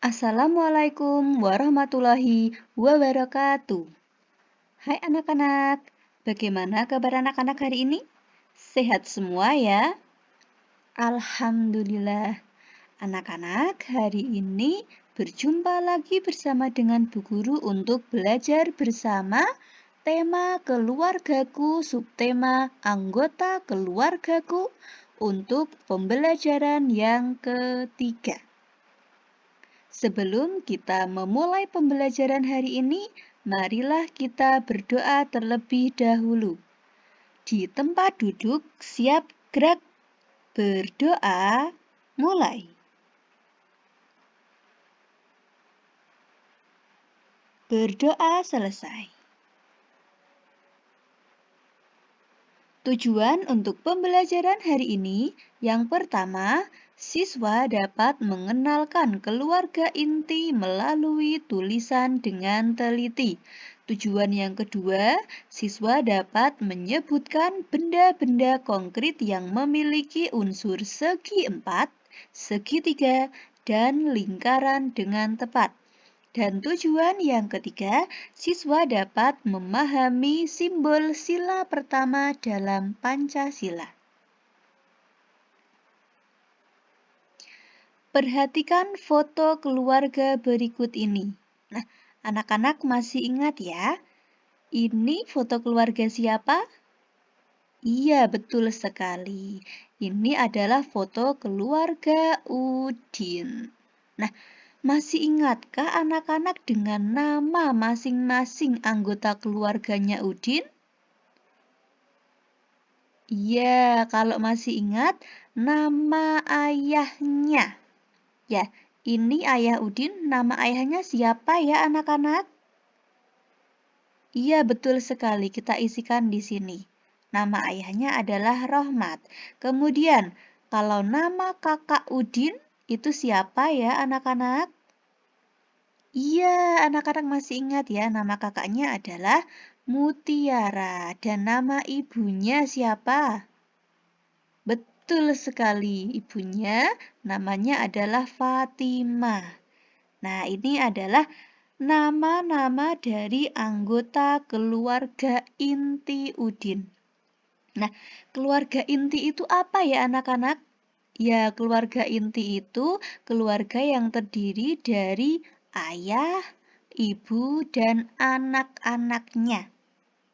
Assalamualaikum warahmatullahi wabarakatuh. Hai anak-anak, bagaimana kabar anak-anak hari ini? Sehat semua ya? Alhamdulillah. Anak-anak, hari ini berjumpa lagi bersama dengan Bu Guru untuk belajar bersama tema keluargaku, subtema anggota keluargaku untuk pembelajaran yang ketiga. Sebelum kita memulai pembelajaran hari ini, marilah kita berdoa terlebih dahulu. Di tempat duduk, siap gerak, berdoa, mulai. Berdoa selesai. Tujuan untuk pembelajaran hari ini, yang pertama, siswa dapat mengenalkan keluarga inti melalui tulisan dengan teliti. Tujuan yang kedua, siswa dapat menyebutkan benda-benda konkret yang memiliki unsur segi 4, segitiga, dan lingkaran dengan tepat. Dan tujuan yang ketiga, siswa dapat memahami simbol sila pertama dalam Pancasila. Perhatikan foto keluarga berikut ini. Nah, anak-anak masih ingat ya? Ini foto keluarga siapa? Iya, betul sekali. Ini adalah foto keluarga Udin. Nah, masih ingatkah anak-anak dengan nama masing-masing anggota keluarganya Udin? Iya, kalau masih ingat, nama ayahnya. Ya, ini ayah Udin, nama ayahnya siapa ya anak-anak? Iya, betul sekali, kita isikan di sini. Nama ayahnya adalah Rohmat. Kemudian, kalau nama kakak Udin, itu siapa ya anak-anak? Iya, anak-anak masih ingat ya, nama kakaknya adalah Mutiara dan nama ibunya siapa? Betul sekali, ibunya namanya adalah Fatimah. Nah, ini adalah nama-nama dari anggota keluarga inti Udin. Nah, keluarga inti itu apa ya anak-anak? Ya, keluarga inti itu keluarga yang terdiri dari ayah, ibu, dan anak-anaknya.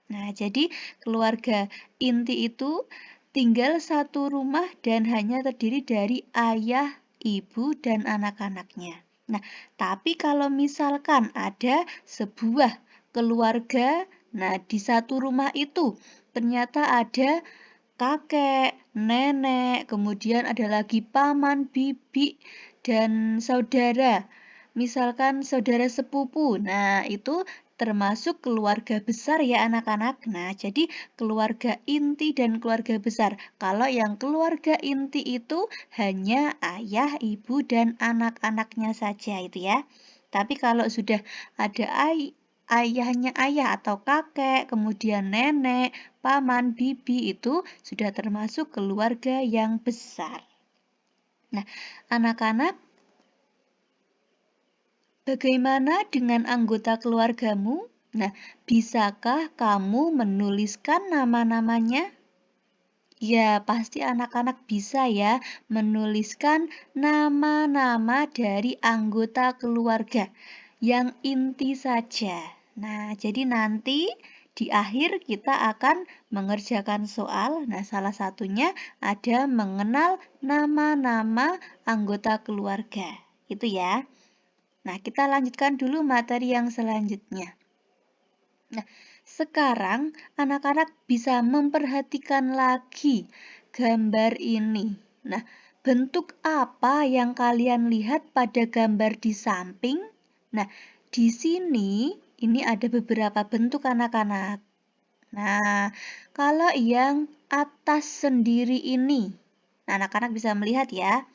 Nah, jadi keluarga inti itu tinggal satu rumah dan hanya terdiri dari ayah, ibu, dan anak-anaknya. Nah, tapi kalau misalkan ada sebuah keluarga, nah di satu rumah itu ternyata ada kakek, nenek, kemudian ada lagi paman, bibi, dan saudara. Misalkan saudara sepupu. Nah, itu termasuk keluarga besar ya anak-anak. Nah, jadi keluarga inti dan keluarga besar. Kalau yang keluarga inti itu hanya ayah, ibu, dan anak-anaknya saja itu ya. Tapi kalau sudah ada ayahnya ayah atau kakek, kemudian nenek, paman, bibi itu sudah termasuk keluarga yang besar. Nah, anak-anak, bagaimana dengan anggota keluargamu? Nah, bisakah kamu menuliskan nama-namanya? Ya, pasti anak-anak bisa ya menuliskan nama-nama dari anggota keluarga yang inti saja. Nah, jadi nanti di akhir kita akan mengerjakan soal. Nah, salah satunya ada mengenal nama-nama anggota keluarga. Itu ya. Nah, kita lanjutkan dulu materi yang selanjutnya. Nah, sekarang anak-anak bisa memperhatikan lagi gambar ini. Nah, bentuk apa yang kalian lihat pada gambar di samping? Nah, di sini ini ada beberapa bentuk anak-anak. Nah, kalau yang atas sendiri ini, anak-anak bisa melihat ya.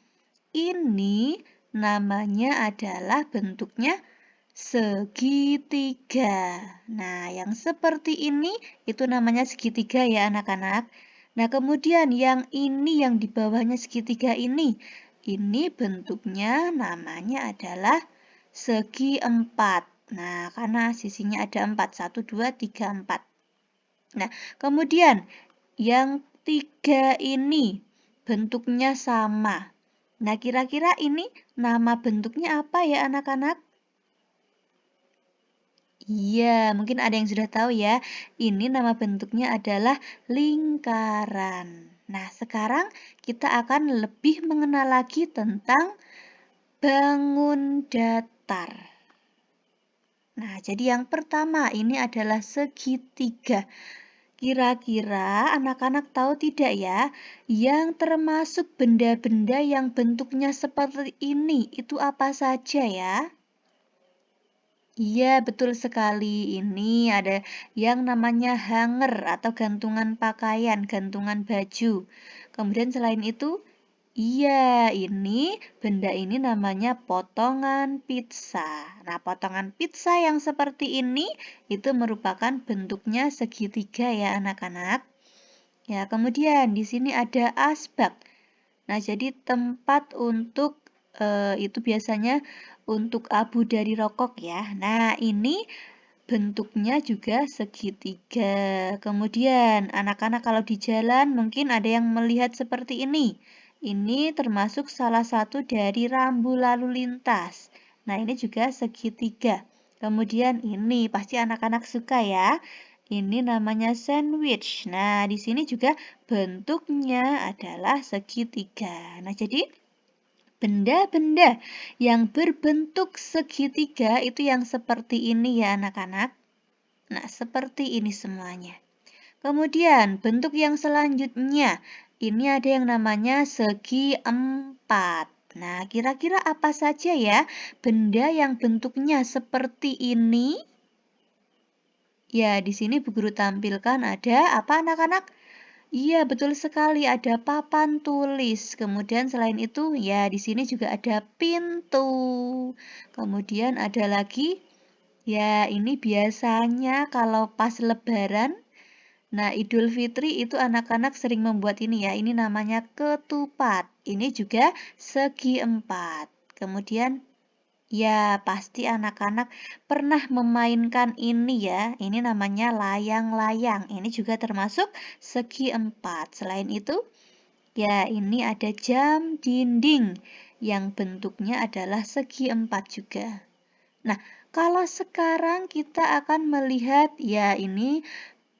Ini namanya adalah bentuknya segitiga. Nah, yang seperti ini itu namanya segitiga ya anak-anak. Nah, kemudian yang ini yang di bawahnya segitiga ini bentuknya namanya adalah segi 4. Nah, karena sisinya ada 4. 1, 2, 3, 4. Nah, kemudian yang 3 ini bentuknya sama. Nah, kira-kira ini nama bentuknya apa ya anak-anak? Iya, mungkin ada yang sudah tahu ya. Ini nama bentuknya adalah lingkaran. Nah, sekarang kita akan lebih mengenal lagi tentang bangun datar. Nah, jadi yang pertama ini adalah segitiga. Kira-kira anak-anak tahu tidak ya, yang termasuk benda-benda yang bentuknya seperti ini, itu apa saja ya? Iya, betul sekali. Ini ada yang namanya hanger atau gantungan pakaian, gantungan baju. Kemudian selain itu, iya, benda ini namanya potongan pizza. Nah, potongan pizza yang seperti ini itu merupakan bentuknya segitiga ya anak-anak. Ya, kemudian di sini ada asbak. Nah, jadi tempat untuk itu biasanya untuk abu dari rokok ya. Nah, ini bentuknya juga segitiga. Kemudian, anak-anak kalau di jalan mungkin ada yang melihat seperti ini. Ini termasuk salah satu dari rambu lalu lintas. Nah, ini juga segitiga. Kemudian ini pasti anak-anak suka ya. Ini namanya sandwich. Nah, di sini juga bentuknya adalah segitiga. Nah, jadi benda-benda yang berbentuk segitiga itu yang seperti ini ya anak-anak. Nah, seperti ini semuanya. Kemudian, bentuk yang selanjutnya, ini ada yang namanya segi empat. Nah, kira-kira apa saja ya benda yang bentuknya seperti ini? Ya, di sini Bu Guru tampilkan ada apa anak-anak? Iya, betul sekali. Ada papan tulis. Kemudian selain itu, ya di sini juga ada pintu. Kemudian ada lagi, ya ini biasanya kalau pas Lebaran. Nah, Idul Fitri itu anak-anak sering membuat ini ya. Ini namanya ketupat. Ini juga segi empat. Kemudian ya, pasti anak-anak pernah memainkan ini ya. Ini namanya layang-layang. Ini juga termasuk segi empat. Selain itu, ya ini ada jam dinding yang bentuknya adalah segi empat juga. Nah, kalau sekarang kita akan melihat, ya ini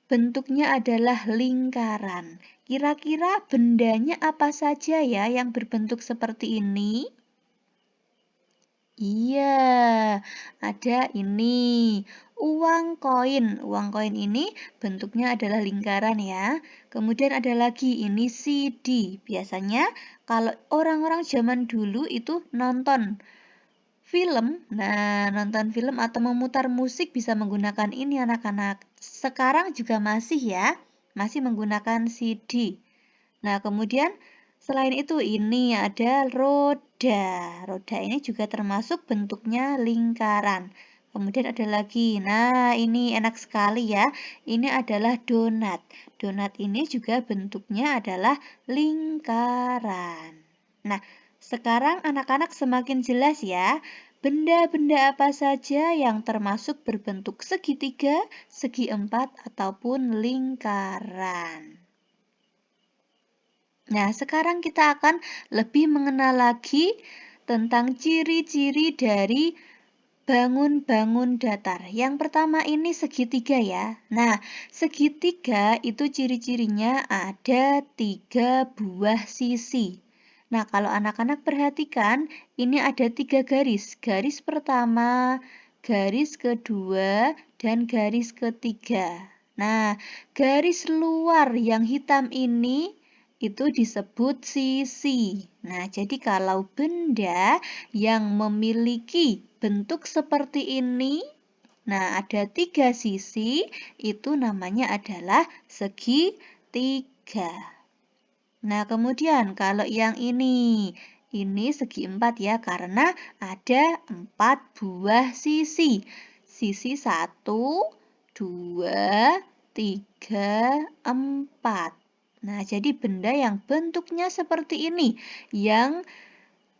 bentuknya adalah lingkaran. Kira-kira bendanya apa saja ya yang berbentuk seperti ini? Iya, ada ini uang koin. Uang koin ini bentuknya adalah lingkaran ya. Kemudian ada lagi ini CD. Biasanya kalau orang-orang zaman dulu itu nonton film. Nah, nonton film atau memutar musik bisa menggunakan ini anak-anak. Sekarang juga masih ya, masih menggunakan CD. Nah, kemudian selain itu ini ada roda. Roda ini juga termasuk bentuknya lingkaran. Kemudian ada lagi, nah ini enak sekali ya. Ini adalah donat. Donat ini juga bentuknya adalah lingkaran. Nah, sekarang anak-anak semakin jelas ya. Benda-benda apa saja yang termasuk berbentuk segitiga, segi empat, ataupun lingkaran. Nah, sekarang kita akan lebih mengenal lagi tentang ciri-ciri dari bangun-bangun datar. Yang pertama ini segitiga ya. Nah, segitiga itu ciri-cirinya ada 3 buah sisi. Nah, kalau anak-anak perhatikan, ini ada 3 garis. Garis pertama, garis kedua, dan garis ketiga. Nah, garis luar yang hitam ini itu disebut sisi. Nah, jadi kalau benda yang memiliki bentuk seperti ini, nah ada 3 sisi, itu namanya adalah segitiga. Nah, kemudian kalau yang ini segi 4 ya, karena ada 4 buah sisi. Sisi 1, 2, 3, 4. Nah, jadi benda yang bentuknya seperti ini, yang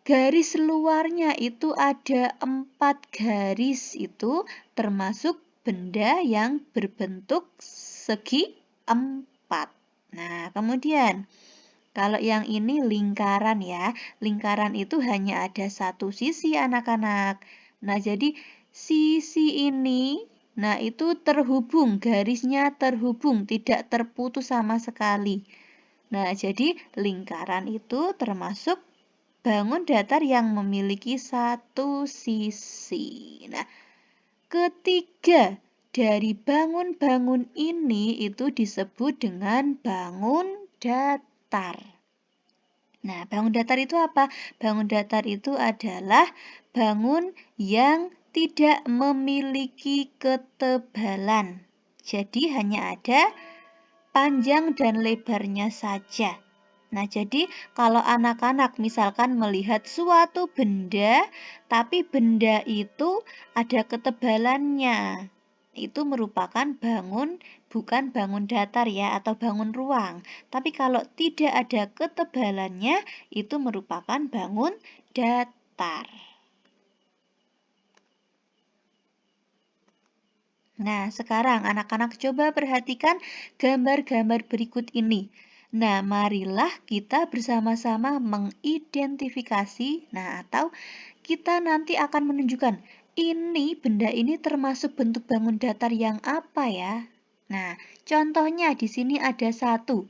garis luarnya itu ada 4 garis, itu termasuk benda yang berbentuk segi 4. Nah, kemudian kalau yang ini lingkaran ya, lingkaran itu hanya ada satu sisi anak-anak. Nah, jadi sisi ini, nah itu terhubung, garisnya terhubung, tidak terputus sama sekali. Nah, jadi lingkaran itu termasuk bangun datar yang memiliki satu sisi. Nah, ketiga dari bangun-bangun ini itu disebut dengan bangun datar. Nah, bangun datar itu apa? Bangun datar itu adalah bangun yang tidak memiliki ketebalan. Jadi hanya ada panjang dan lebarnya saja. Nah, jadi kalau anak-anak misalkan melihat suatu benda, tapi benda itu ada ketebalannya. Itu merupakan bukan bangun datar ya, atau bangun ruang. Tapi kalau tidak ada ketebalannya, itu merupakan bangun datar. Nah, sekarang anak-anak coba perhatikan gambar-gambar berikut ini. Nah, marilah kita bersama-sama mengidentifikasi, atau kita nanti akan menunjukkan benda ini termasuk bentuk bangun datar yang apa ya? Nah, contohnya di sini ada satu.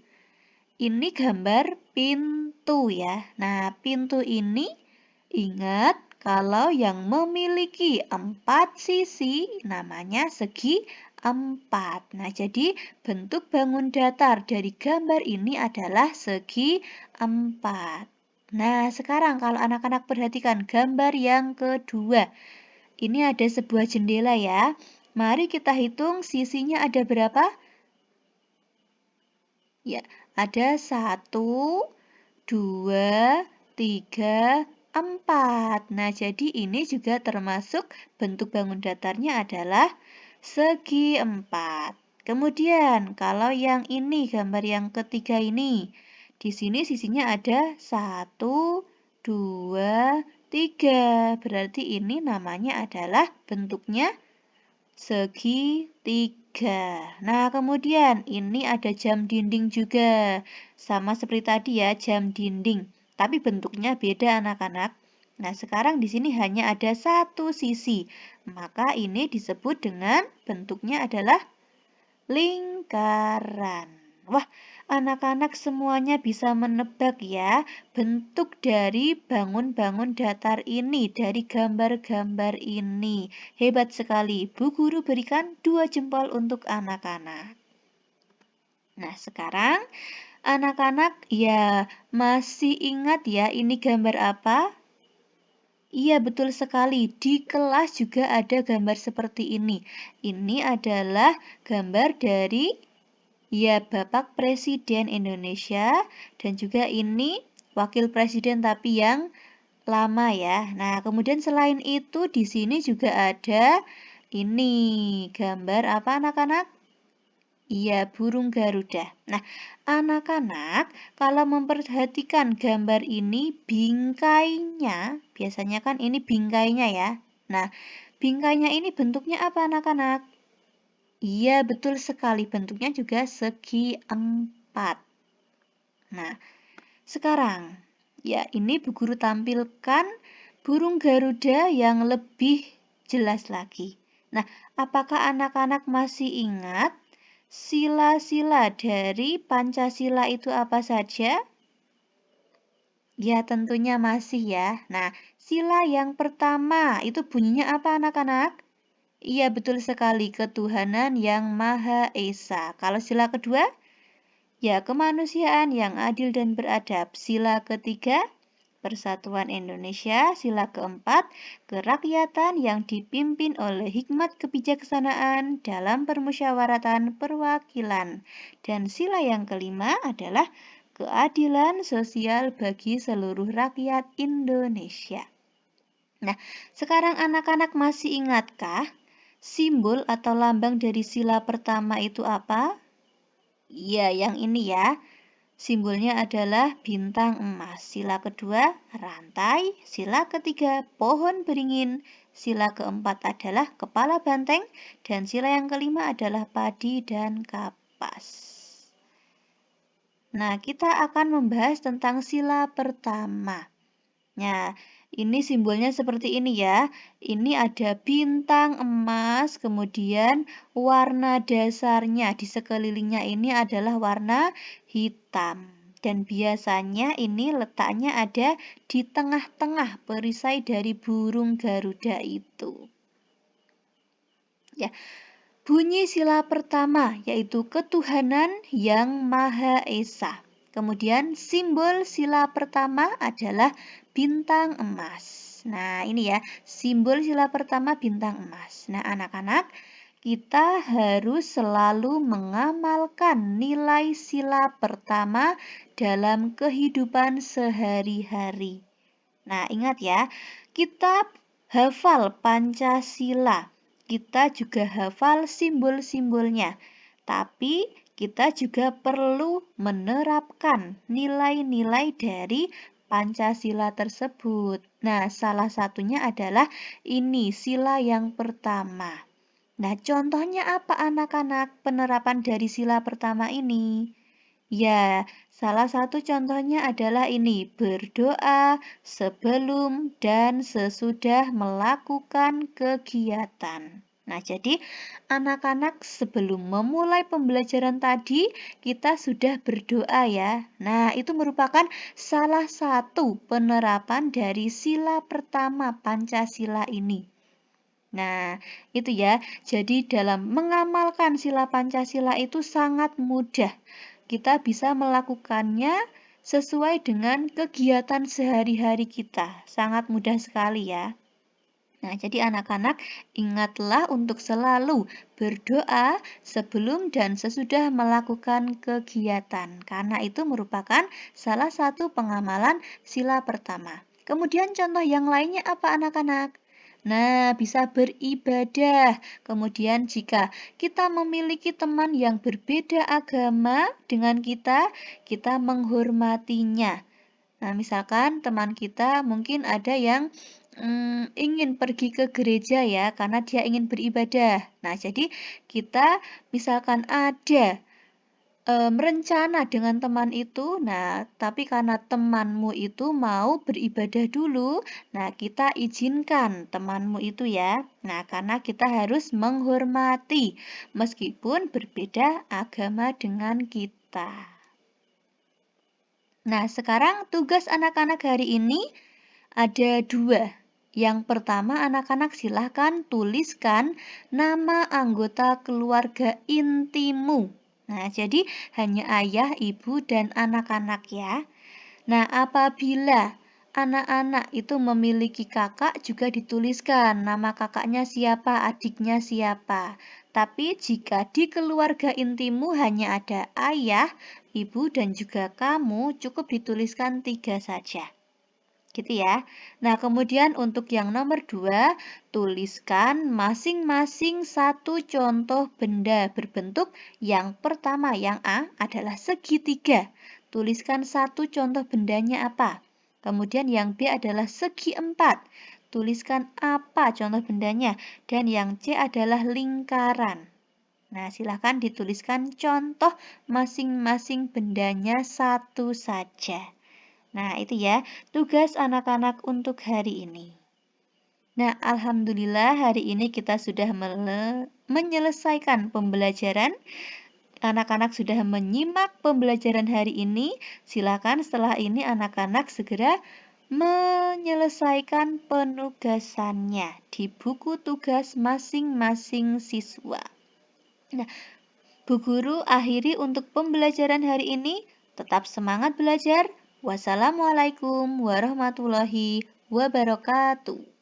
Ini gambar pintu ya. Nah, pintu ini ingat kalau yang memiliki 4 sisi namanya segi 4. Nah, jadi bentuk bangun datar dari gambar ini adalah segi 4. Nah, sekarang kalau anak-anak perhatikan gambar yang kedua. Ini ada sebuah jendela ya. Mari kita hitung sisinya ada berapa? Ya, ada 1, 2, 3, 4. Nah, jadi ini juga termasuk bentuk bangun datarnya adalah segi 4. Kemudian, kalau yang ini, gambar yang ketiga ini, di sini sisinya ada 1, 2, 3. Berarti ini namanya adalah bentuknya segitiga. Nah, kemudian ini ada jam dinding juga. Sama seperti tadi ya, jam dinding. Tapi bentuknya beda anak-anak. Nah, sekarang di sini hanya ada satu sisi. Maka ini disebut dengan bentuknya adalah lingkaran. Wah, anak-anak semuanya bisa menebak ya bentuk dari bangun-bangun datar ini, dari gambar-gambar ini. Hebat sekali. Bu Guru berikan 2 jempol untuk anak-anak. Nah, sekarang anak-anak ya masih ingat ya ini gambar apa? Iya, betul sekali. Di kelas juga ada gambar seperti ini. Ini adalah gambar dari Bapak Presiden Indonesia, dan juga ini Wakil Presiden tapi yang lama ya. Nah, kemudian selain itu di sini juga ada ini gambar apa anak-anak? Iya, burung Garuda. Nah, anak-anak kalau memperhatikan gambar ini bingkainya, biasanya kan ini bingkainya ya. Nah, bingkainya ini bentuknya apa anak-anak? Iya, betul sekali. Bentuknya juga segi 4. Nah, sekarang, ya ini Bu Guru tampilkan burung Garuda yang lebih jelas lagi. Nah, apakah anak-anak masih ingat sila-sila dari Pancasila itu apa saja? Ya, tentunya masih ya. Nah, sila yang pertama itu bunyinya apa anak-anak? Iya, betul sekali. Ketuhanan yang Maha Esa. Kalau sila kedua? Ya, kemanusiaan yang adil dan beradab. Sila ketiga? Persatuan Indonesia. Sila keempat? Kerakyatan yang dipimpin oleh hikmat kebijaksanaan dalam permusyawaratan perwakilan. Dan sila yang kelima adalah keadilan sosial bagi seluruh rakyat Indonesia. Nah, sekarang anak-anak masih ingatkah simbol atau lambang dari sila pertama itu apa? Iya, yang ini ya. simbolnya adalah bintang emas. Sila kedua, rantai. Sila ketiga, pohon beringin. Sila keempat adalah kepala banteng. Dan sila yang kelima adalah padi dan kapas. Nah, kita akan membahas tentang sila pertama. Nah, ini simbolnya seperti ini ya. Ini ada bintang emas, kemudian warna dasarnya di sekelilingnya ini adalah warna hitam. Dan biasanya ini letaknya ada di tengah-tengah perisai dari burung Garuda itu. Ya, bunyi sila pertama yaitu ketuhanan yang Maha Esa. Kemudian simbol sila pertama adalah bintang emas. Nah, ini ya, simbol sila pertama bintang emas. Nah, anak-anak, kita harus selalu mengamalkan nilai sila pertama dalam kehidupan sehari-hari. Nah, ingat ya, kita hafal Pancasila. Kita juga hafal simbol-simbolnya. Tapi kita juga perlu menerapkan nilai-nilai dari Pancasila tersebut. Nah, salah satunya adalah ini sila yang pertama. Nah, contohnya apa anak-anak penerapan dari sila pertama ini? Ya, salah satu contohnya adalah ini, berdoa sebelum dan sesudah melakukan kegiatan. Nah, jadi anak-anak sebelum memulai pembelajaran tadi, kita sudah berdoa ya. Nah, itu merupakan salah satu penerapan dari sila pertama Pancasila ini. Nah, itu ya. Jadi dalam mengamalkan sila Pancasila itu sangat mudah. Kita bisa melakukannya sesuai dengan kegiatan sehari-hari kita. Sangat mudah sekali ya. Nah, jadi anak-anak ingatlah untuk selalu berdoa sebelum dan sesudah melakukan kegiatan. Karena itu merupakan salah satu pengamalan sila pertama. Kemudian contoh yang lainnya apa anak-anak? Nah, bisa beribadah. Kemudian jika kita memiliki teman yang berbeda agama dengan kita menghormatinya. Nah, misalkan teman kita mungkin ada yang ingin pergi ke gereja ya, karena dia ingin beribadah. Nah, jadi kita misalkan ada merencana dengan teman itu, nah tapi karena temanmu itu mau beribadah dulu, nah kita izinkan temanmu itu ya. Nah, karena kita harus menghormati meskipun berbeda agama dengan kita. Nah, sekarang tugas anak-anak hari ini ada 2. Yang pertama, anak-anak silahkan tuliskan nama anggota keluarga intimu. Nah, jadi hanya ayah, ibu, dan anak-anak ya. Nah, apabila anak-anak itu memiliki kakak juga dituliskan nama kakaknya siapa, adiknya siapa. Tapi jika di keluarga intimu hanya ada ayah, ibu, dan juga kamu, cukup dituliskan 3 saja. Gitu ya. Nah, kemudian untuk yang nomor 2, tuliskan masing-masing satu contoh benda berbentuk yang pertama, yang A, adalah segitiga. Tuliskan satu contoh bendanya apa. Kemudian yang B adalah segi 4. Tuliskan apa contoh bendanya. Dan yang C adalah lingkaran. Nah, silahkan dituliskan contoh masing-masing bendanya satu saja. Nah, itu ya tugas anak-anak untuk hari ini. Nah, alhamdulillah hari ini kita sudah menyelesaikan pembelajaran. Anak-anak sudah menyimak pembelajaran hari ini. Silakan setelah ini anak-anak segera menyelesaikan penugasannya di buku tugas masing-masing siswa. Nah, Bu Guru akhiri untuk pembelajaran hari ini. Tetap semangat belajar. Wassalamualaikum warahmatullahi wabarakatuh.